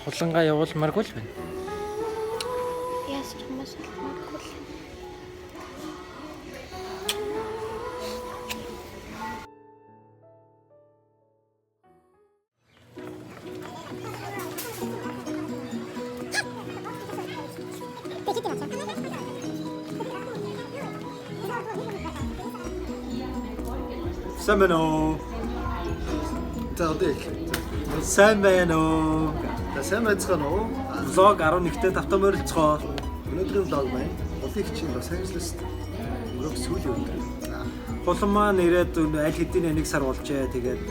хулангаа явуулмааргүй л байна. Яасч хүмүүс олмааргүй л. Сайн байна уу? Заадаг. Сайн байна уу? Сайн байцгаана уу? Влог 11-т давтан морилцгоо. Өнөөдрийн влог маань Улсын хичээл Лос Анжелест өнгөрөх сүүлийн өдөр. Хулан маань ирээд аль хэдийн 1 сар болжээ. Тэгээд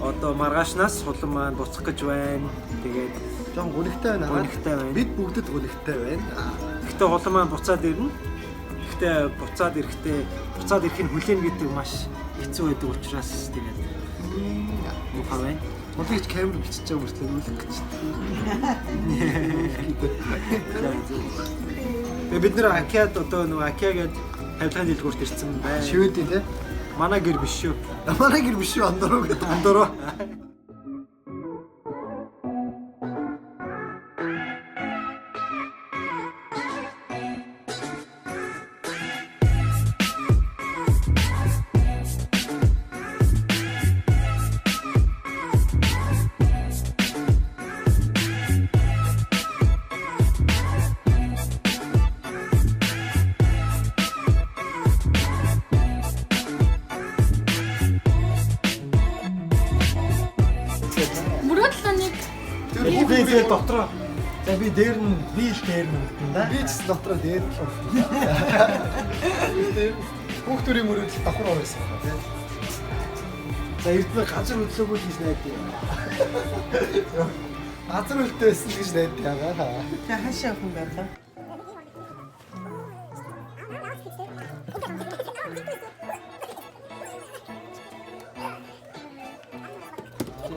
одоо маргаашнаас хулан маань буцах гэж байна. Тэгээд Жон гонигтай байна. Гонигтай байна. Бид бүгдэд гонигтай байна. гэхдээ хулан маань буцаад ирнэ. Гэхдээ буцаад ирэх нь хүлээн гэдэг маш хэцүү байдаг учраас тэгээд муухай байна. Улсын хич камер бичиж байгаа мөртлөө үлэх гэж. Тэгээд бид нэр Акиад одоо нөгөө Акиагээд тавилгааны дэлгүүрт ирсэн байна. Шивэдий те. Манай гэр биш шүү. Манай гэр биш шүү андороо гэдэг. Андороо. Мөрөдлөнийг Би дээр дотроо. За би дээр нь үлдэн да. Би ч дотроо дээд л байна. Хүүхдүүрийн мөрөдөл давхар орсон байна те. За эрдмэ газар хөдлөөгүй л гэж найдаа. Газар үлдээсэн гэж найдаа яагаа. Та хашаа явах юм байна.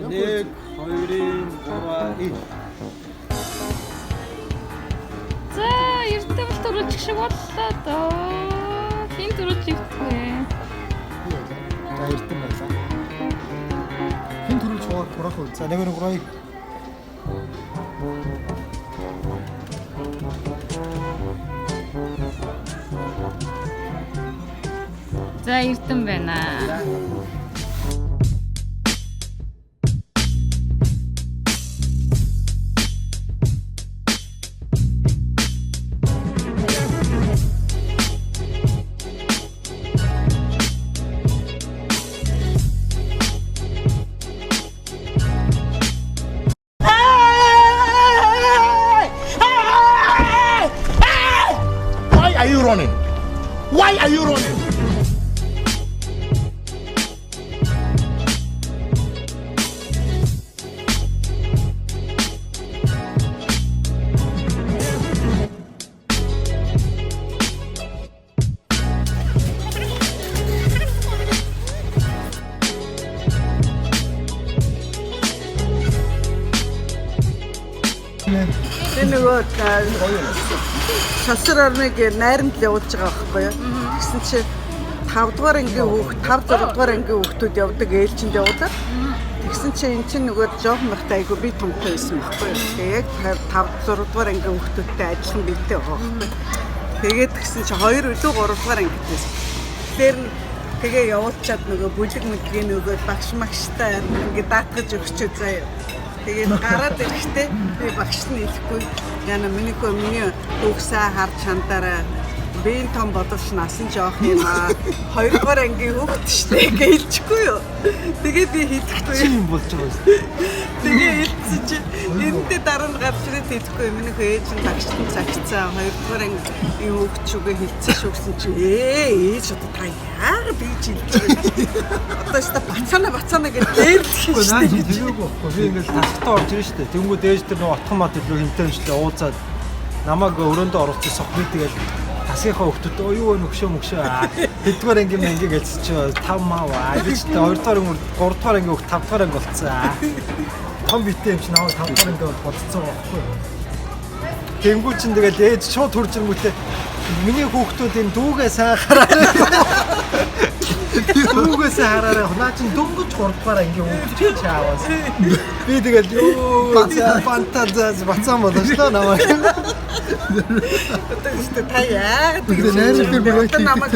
Нэг, хоёрын, гурван, за эрдэмт төрүүлчих шиг боллоо доо. Хин төрүүлчих вэ? За эрдэм байлаа. Хин төрүүлж хоор бурах уу? За нэг гурван. За эрдэм байна. Why are you running? Why are you running? Энэ нөгөө шалсар орныг найрамд явуулж байгаа байхгүй юу? Тэгсэн чинь 5 дугаар ангийн хүүхд 5 6 дугаар ангийн хүүхдүүд явдаг ээлжинд явуулаад тэгсэн чинь эн чинь нөгөө жоохон байхдаа айгу би томтой байсан байхгүй юу? Тэгээ яг 5 6 дугаар ангийн хүүхдүүдтэй ажиллан бийтэй байгаа байхгүй юу? Тэгээд тэгсэн чинь 2 үлээ 3 дугаар ангид байсан. Тэр нь тэгээ явуулчаад нөгөө бүлэг мэдгээ нөгөө багш магштай ингээд даатгаж өгчөө заяа. Тэгээд гараад ирэхдээ би багш нь хэлэхгүй яна миний хүүхсаа харж чандаараа бийн том бодолч насан жоох юм аа 2 дугаар ангийн хүүхд штэ гэлчихгүй юу. Тэгээд би хэлэхгүй юм болж байгаа юм. тэгээ хэлсэн чи энэтэй дараа нь гарч ирээд хэлэхгүй миний ээж нь багш нь цагцаа 2 дугаар ангийн хүүхд шүгэ хэлсэн шүгсэн чи ээж одоо та яагаад бийж хэлж байгаа. Одоо ч бацаана гэж дээрлэх Наа штэ. тэгээгүй байхгүй. Би ингээл тасгтаа орж ирэн штэ. Тэнгүүд ээж тэр нөгөө отхон мод илүү хинтэнчлээ уулзаад намайг өрөөндөө оруулсан сохны тэгэл тасгийнхаа хөвгтөд юу нөхшөө хэдгээр анги мэнги гэлсэн чи 5 маа гэж 2 дугаар 3 дугаар анги хөвгт 5 дугаар анги болцсон. Том битээ юм чи наваа 5 дугаар анги болцсон байхгүй. Тэнгүүд чин тэгэл ээж шууд хурж ирэнгүүтээ миний хүүхдүүд энэ дүүгээ сайн хараа. Түүгээс хараарай. Наа чин дөнгөж 3 дугаар анги өвчтэй чаавас. Би тэгээд ёо фантазиас бацсан болоо шүү дээ намайг. Тэгвэл та яагаад Тэгээд найрал дээр бүр байт намайг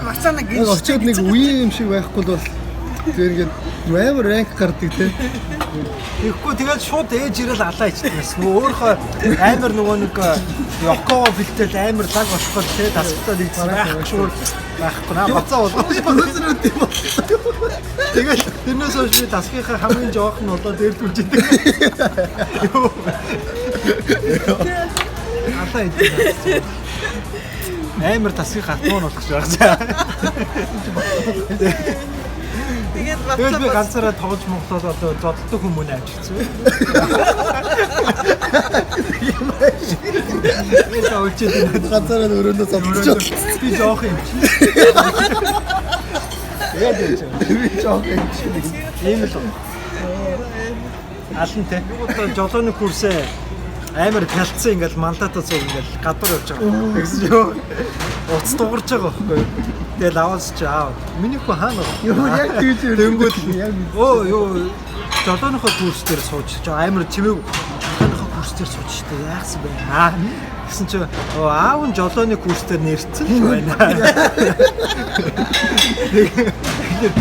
бацаана гэж очиод нэг үеийн юм шиг байхгүй бол тэр ингээд амар ранк гардаг те. Тэгэхгүй тэгээд шууд ээж ирэл алаа ичдэнэс. Өөрөөхөө амар нөгөө нэг Йокоо бэлтэл амар лаг болохгүй те тасгалтаа нэгсэн байхгүй байхгүй наа бацаа болгоо. Тэгээд тэрнээс хойш би тасгийнхаа хамгийн жоох нь болоо дээрлүүлж идэг. Алаа ичдэнэс. Амар тасгих хатмон болох гэж байна. тэгээд Тэгээд би бацаа ганцаараа тоглож монголоод одоо зодтолтой хүмүүн авчихсан. Энэ олчээд Ганцаараа өрөөндөө зовлож би жоох юм чи. Яг тийм. би жоох юм шиг. Ийм л. Алан те. Одоо жолооны курсээ амар талцсан ингээл мандатаа цуг ингээл гадуур явж байгаа. Тэгсэн юу? Уц дуурж байгаа байхгүй юу? Тэгэл аваас чи аав. Миний хөө хаана вэ? Юу яг тийж Тэнгүүд яг оо юу жолооныхоо курс дээр сууж амар чимээг жолооныхоо курс дээр сууж штэ яахсан бэ? Гэсэн чи аав нь жолооны курс дээр нэрцэн л байна.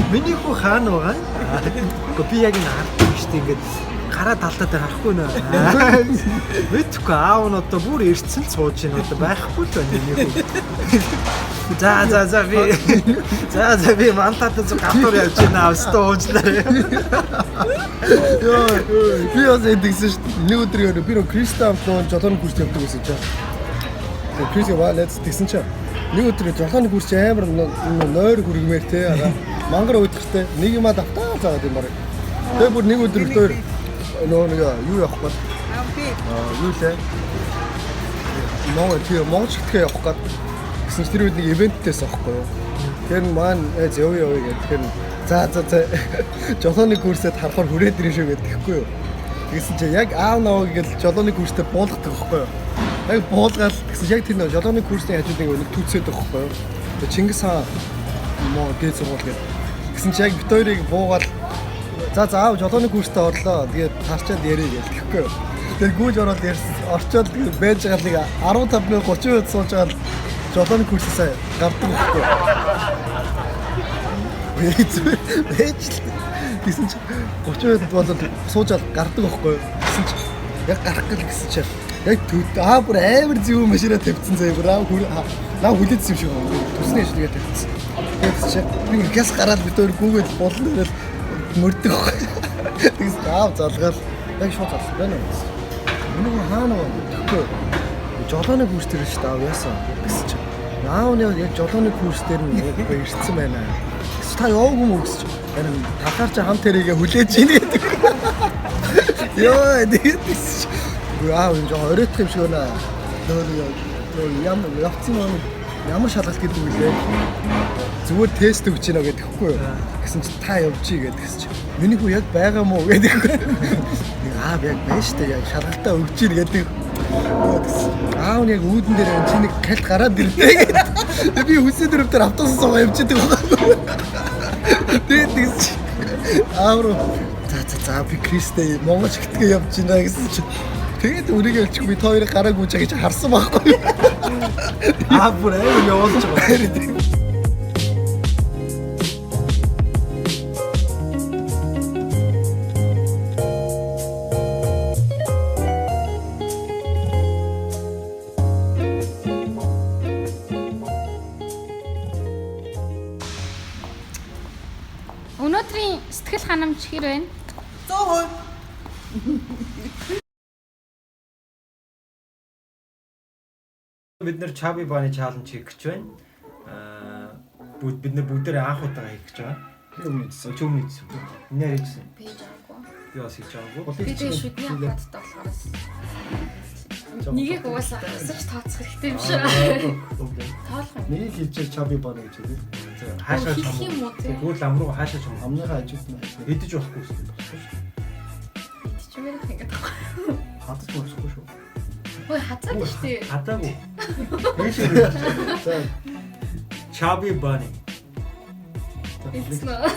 Миний хөө хаана байгаа? Гэхдээ би яг энэ харахгүй штэ ингээд гараа талдаа дээр харахгүй нэ. Мэдхгүй аав нь одоо бүр ирцэн л сууж ийн одоо байхгүй л байна миний хөө. За би мантата зүг гадуур явж байна австаа уучлаарай. ёо би бас эдгсэн шүү дээ. Нэг өдөр яа би нөө Кристиан фон жолооны курс явдаг гэсэн чинь. Тэгээ Кристиан валец тэгсэн чинь нэг өдөр жолооны курс амар нойр хүргмээр те мангар өөдөртэй нэг юм давтаа заагаад юм баг. Тэгээ бүр нэг өдөр өөр нөө нэг юу явах гээд би юу лээ. Монгол шигтгэе явах гээд гэсэн чинь тэр үед нэг ивентээс авахгүй юу. Тэр маань явъя гэдэг. Тэр за жолооны курсэд харахаар хүрээд ирэн шүү гэдэг тэгэхгүй юу. Тэгсэн чинь яг аав наваа гэл жолооны курстэй буулгадаг байхгүй юу. Яг буулгаад гэсэн яг тэр нэг жолооны курсны хажууд нэг түүцээд байгаа байхгүй юу. Тэгээ Чингис хаан моо дээд сургууль гэдэг. Гэсэн чинь яг бит хоёрыг буугаад за аав жолооны курстэй орлоо. Тэгээд тарчаад ярих гэл тэгэхгүй юу. Тэр гүйж ороод ярьсан. Орчоод байж байгаа нэг 15 минут 30 минут сууж байгаа жолооны курсээс гардаг байхгүй. Гэсэн чи 30 минут болоод суужаад гардаг байхгүй. Гэсэн чи яг гарах гэл гэсэн чи яг бүр амар зөв машина тавьчихсан заяа бүр наа хүлээдсэн юм шиг байна. Төсний ижлэгээ тавьчихсан. Тэгсэн чи би газ гараад бид өөр гүгээд болон ирэл мөрдөг байхгүй. Тэгсэн аав залгаал яг шууд залсан байна уу? Миний хаана вэ? Тэгэхгүй. Жолооны курс дээр шүү дээ аав яасан гэсэн чи. Аав нь яг жолооны курс дээр нь ирсэн байна. Та яваагүй мө гэсэн чи. Харин талаар чи хамт тэрийгэ хүлээж ийн гэдэг. Йоо тэгээс. Аав энэ жоо оройтх юм шиг байна. Нөө ямар явцсан юм ямар шалгалт гэдэг юм лээ. Зүгээр тест өгч гинэ гэдэг хэвгүй юу. Гэсэн чи та явжий гэдэг чи. Миний хүү яг байгаа мó гэдэг. Аав яг байна штэ яг шалгалтаа өгч ийн гэдэг. Аав нь яг үүдэн дээр чи нэг калт гараад ирлээ гэдэг. Би хүсээ дөрөвдөр автобус суугаа явчихдаг байна. Тэгээд аав за би Кристтэй Монгол шигтгээ явж байна гэсэн чи. Тэгээд үрийг ялчих би та хоёрыг гараа гүйж гэж харсан байхгүй. Аав бүр амар явуулж байгаа. Өнөөдрийн сэтгэл ханамж хэр байна? 100%. Бид нэр Chubby Bunny challenge хийх гэж байна. Бид нэр бүгдээрээ анх удаа хийх гэж байгаа. Өмнө идсэн. Нэр идсэн. Би жаагүй. Би бас хийж байгаагүй. Би тэгээ шүдний аппараттай болохоос. Нэгийг угаасаа хасаж тооцох хэрэгтэй юм шиг. Тоолох юм. Нэг хэлж Chubby Bunny гэж үү? Хаашаа Хийх юм уу те? Тэгвэл ам руу хаашаа ч юм. Амныхаа ажууд нь Идэж болохгүй шүү дээ. Идчихмээр ингээд байгаа. хатаж болохгүй шүү. Ой хацаад штэ. Хатаагүй. За Chubby Bunny. за It's not.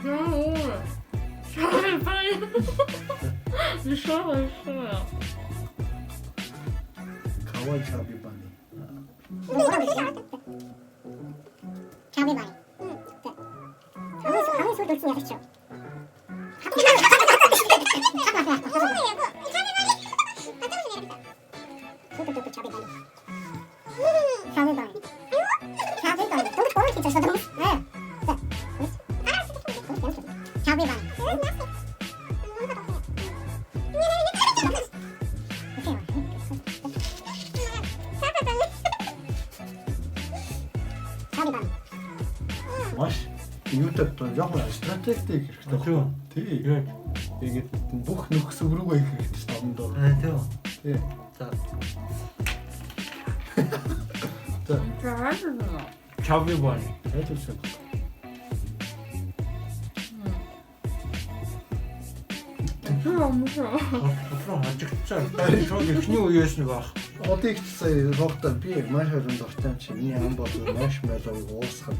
No. Chubby bunny. 싫어요. 가와이 차비 바니. Chubby bunny. 아무 소리 들지 않으시죠? Маш юутай жоохон стратегтэй хэрэгтэй. Тийм. Тий. Яг. Тэгээд бүх нөхс өрөөгөө их хэрэгтэй шүү дамдаа. Тийм. Тий. За. 잘하시네요. Chubby bunny. Хайрлуулсан. 무서워. 앞роо хажигдсан. Шууд ихний үеэс нэг баг. Одоо их сая рогтор би маш хөрөнд ортой юм чи миний ам бол маш мэлэг уусгах.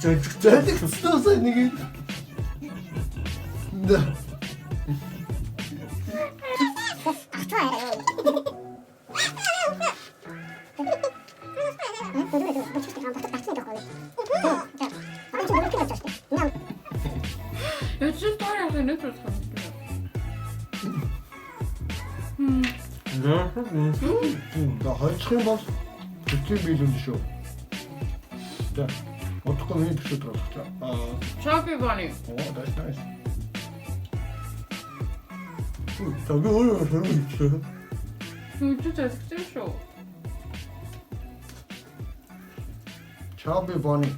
Зөлгцөөсөө нэг да 요즘 딸이랑 얘네들 사는데. за хойчих юм бол хэцүү биелүүн шүү. За утгагүй миний төсөд болгоч. Chubby bunny. Oh, that's nice. 저기 오늘 저러고 있어요. 진짜 잘생겼어. Chubby bunny.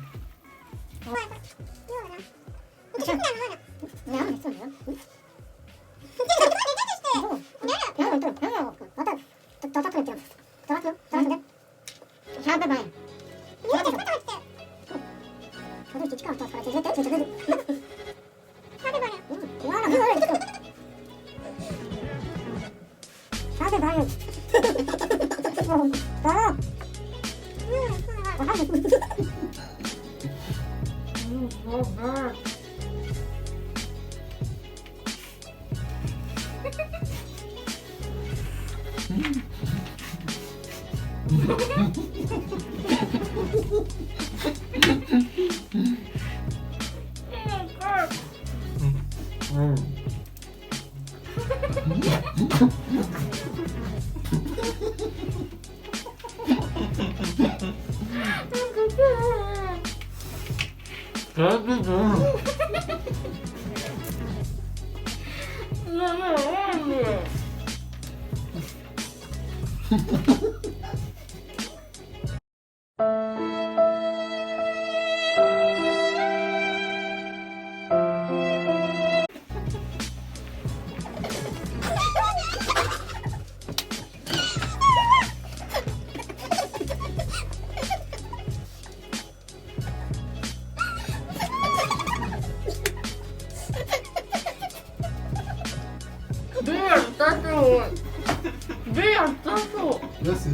왜 안 따서? Яс.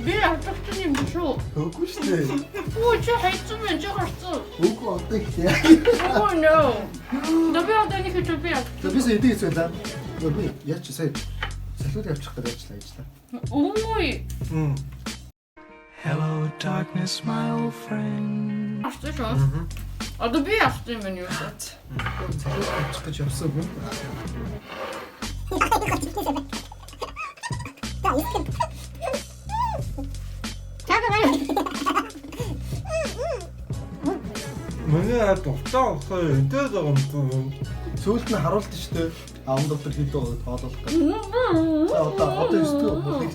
왜 안 땄더니 무서워. Үгүй шүү дээ. 저 해주면 저 갔어. Үгүй одоо их яа. Oh no. 너 왜 안 다니까 저 왜 안? За би сая эдийг зүйлээ. Би яач сая салууд явчих гэж ажиллаа. 어머이. Hello, darkness, my old friend. Açtı şu an. Adı bir açtım ben yoksa. Салууд явчих гэж явсан юм. Миний дуртай болохоо энтэй байгаа юм. Сүүлд нь харуулт шүү дээ. Аам доктор хэд тоолох гэж. За одоо өстөө бүгдийг.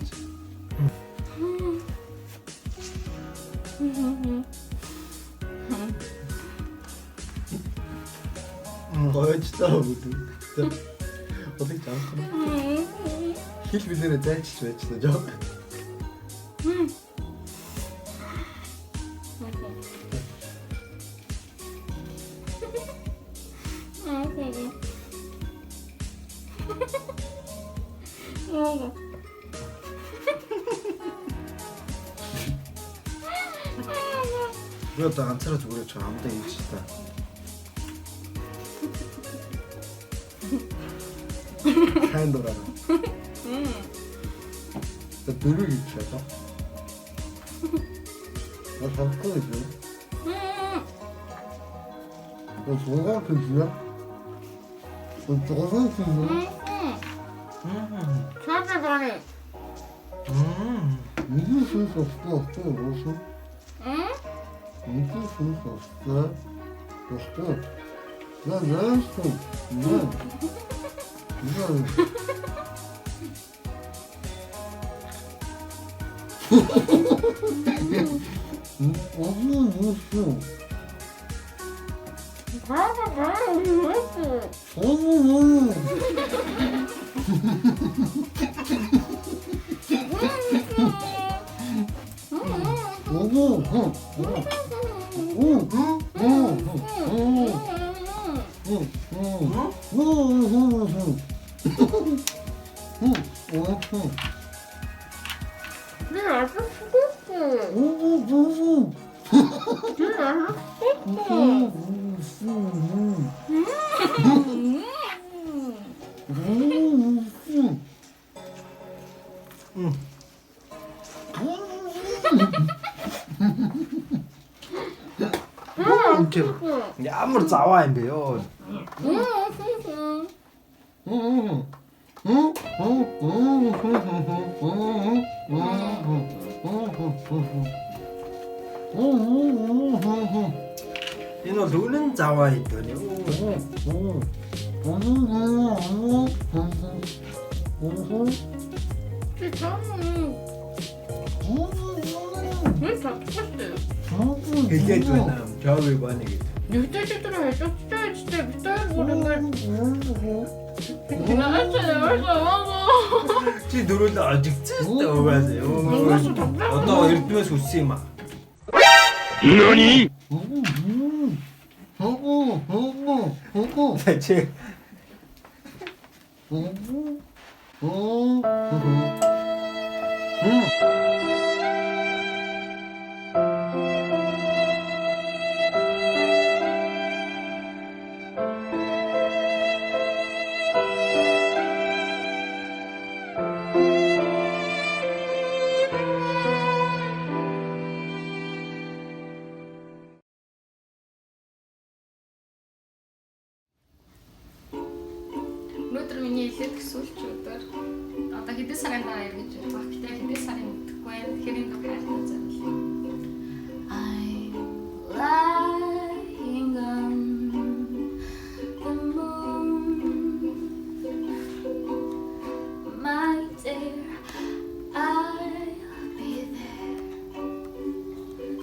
Гоёчтаа бүгд. Бодыг таах. Хил билэрэ зайчилж байчлаа жоо. Би одоо ганцаараа зүгээр ч амдаа ийж та. Хайн дураа. Дөрөв гэж байна. Аз хамтгүй юм. Аз зураг хийлээ. Зураг хийлээ. Чамд байна. Миний сүнс ослоо болсон. Миний сүнс ослоо. Ослоо. Нааста. Наа. Ямар заваа юм бэ ёо. Энэ бол үнэн заваа юм дөө. Хэлээд байна. Жави байна гэдэг. Юутэйчтэй хэвчтэй битээр бүрэнгээр. Чи дөрөв ажигцсан угаасаа. Одоо эрдмээс үссэн юм аа. Нани? Чи Өнөөдөр миний илээд гэсүүлч өдөр. Одоо хэдэн сарын дараа иргэж байна. Гэтэ хэдэн сарын мэдэхгүй байна. Хэрийн дуу хайртай зарлаа. I'm lying on the moon, my dear. I'll be there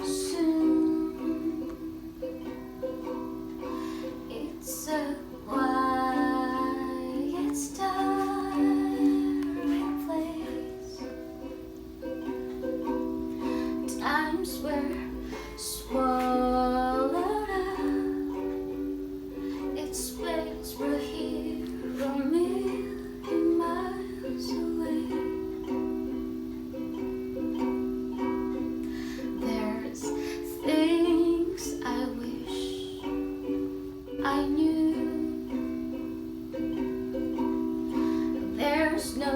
soon. It's a quiet, starry place. Times were swallowed up. Its waves were here a million miles away. There's things I wish I knew. There's no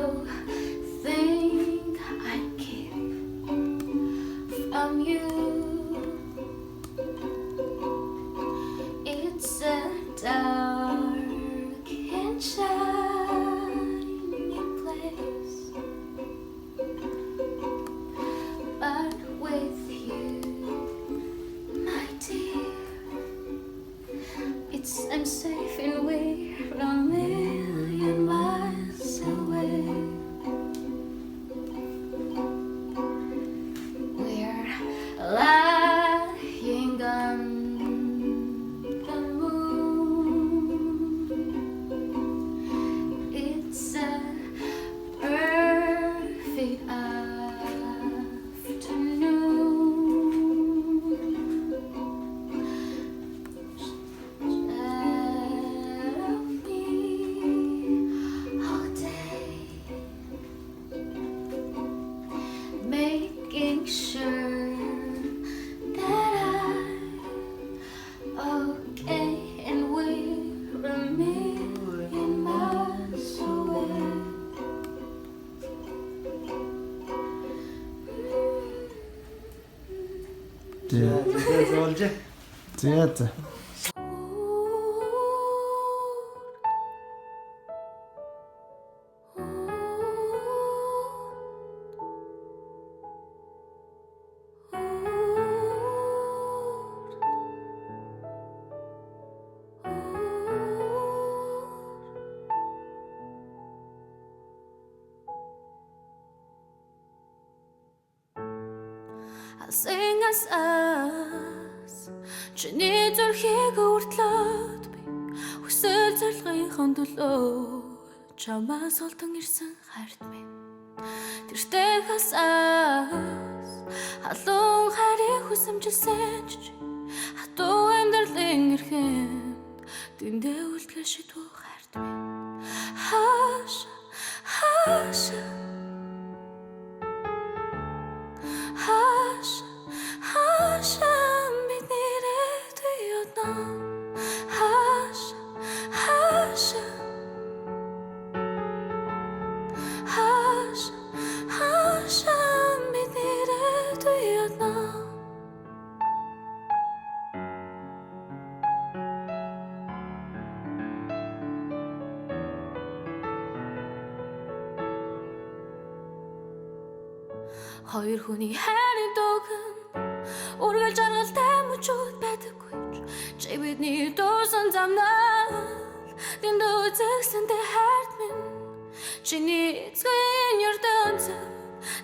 thing I'd keep from you. It's a dark and shining place, but with you, my dear, I'm safe and we're a million miles away. We're lying on the moon. It's a perfect making sure that I Зөөлж. За. I'll sing as чиний зүрхийг өртлөөд би хүсэл зорилгын төлөө чамаас олдон ирсэн хайрт минь тэртээ хасаас халуун хайрыг хүсэмжилсэн ч хатуу амьдралын эрхэнд дэндээ үлдгэл шидвүү хайрт минь хаашаа хоёр хүний хайрын дууган үргэлж жаргалтай мөчүүд байдаггүй чи бидний дуусан замнаа дэндүү үзэгсэнтэй хайрт минь чиний эцгийн ертөнцөд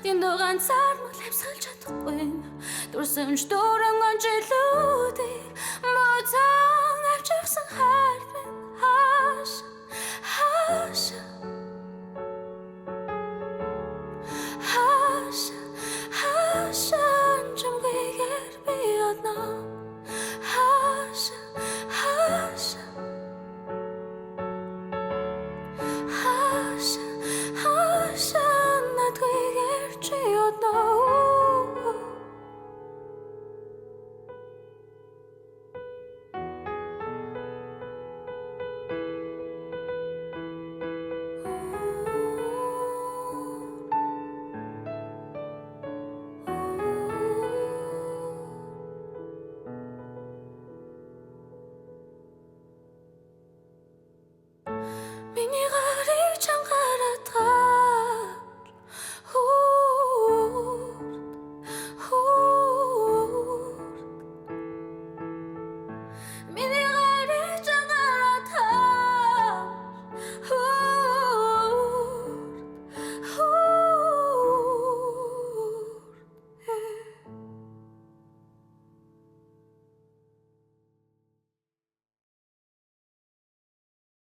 дэндүү ганцаар мэл хавсгалж чадахгүй дурсамж дөрөн онжилүүдийг моцаа